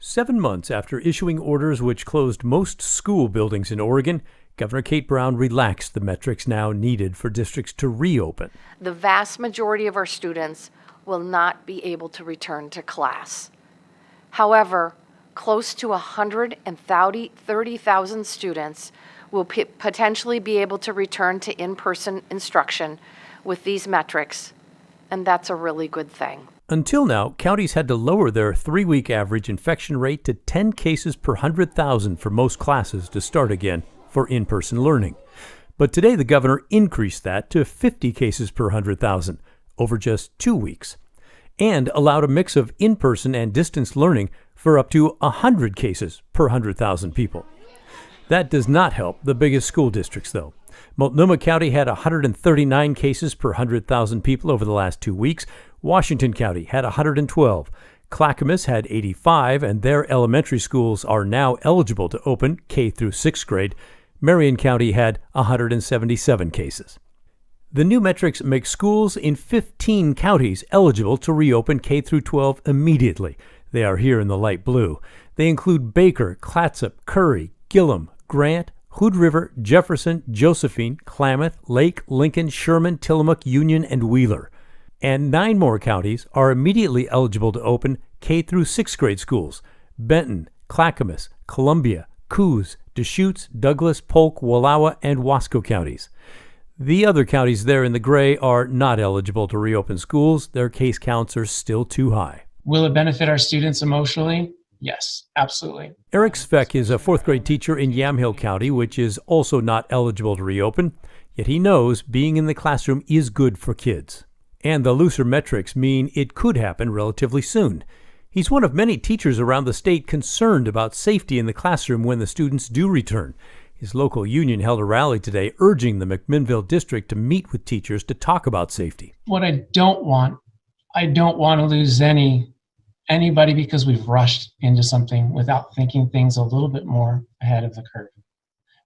7 months after issuing orders which closed most school buildings in Oregon, Governor Kate Brown relaxed the metrics now needed for districts to reopen. The vast majority of our students will not be able to return to class. However, close to 130,000 students will potentially be able to return to in-person instruction with these metrics, and that's a really good thing. Until now, counties had to lower their 3-week average infection rate to 10 cases per 100,000 for most classes to start again for in-person learning. But today the governor increased that to 50 cases per 100,000 over just 2 weeks, and allowed a mix of in-person and distance learning for up to 100 cases per 100,000 people. That does not help the biggest school districts, though. Multnomah County had 139 cases per 100,000 people over the last 2 weeks. Washington County had 112. Clackamas had 85, and their elementary schools are now eligible to open K through 6th grade. Marion County had 177 cases. The new metrics make schools in 15 counties eligible to reopen K through 12 immediately. They are here in the light blue. They include Baker, Clatsop, Curry, Gillum, Grant, Hood River, Jefferson, Josephine, Klamath, Lake, Lincoln, Sherman, Tillamook, Union, and Wheeler. And 9 more counties are immediately eligible to open K through 6th grade schools: Benton, Clackamas, Columbia, Coos, Deschutes, Douglas, Polk, Wallowa, and Wasco counties. The other counties there in the gray are not eligible to reopen schools. Their case counts are still too high. Will it benefit our students emotionally? Yes, absolutely. Eric Sveck is a 4th grade teacher in Yamhill County, which is also not eligible to reopen. Yet he knows being in the classroom is good for kids. And the looser metrics mean it could happen relatively soon. He's one of many teachers around the state concerned about safety in the classroom when the students do return. His local union held a rally today urging the McMinnville district to meet with teachers to talk about safety. What I don't want to lose anybody because we've rushed into something without thinking things a little bit more ahead of the curve,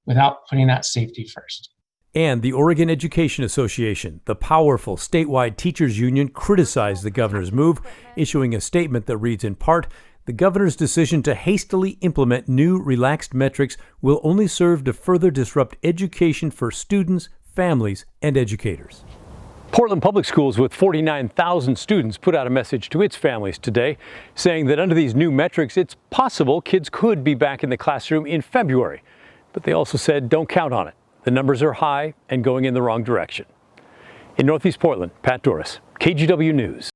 without putting that safety first. And the Oregon Education Association, the powerful statewide teachers union, criticized the governor's move, issuing a statement that reads in part, "The governor's decision to hastily implement new relaxed metrics will only serve to further disrupt education for students, families, and educators." Portland Public Schools, with 49,000 students, put out a message to its families today saying that under these new metrics, it's possible kids could be back in the classroom in February. But they also said don't count on it. The numbers are high and going in the wrong direction. In Northeast Portland, Pat Dooris, KGW News.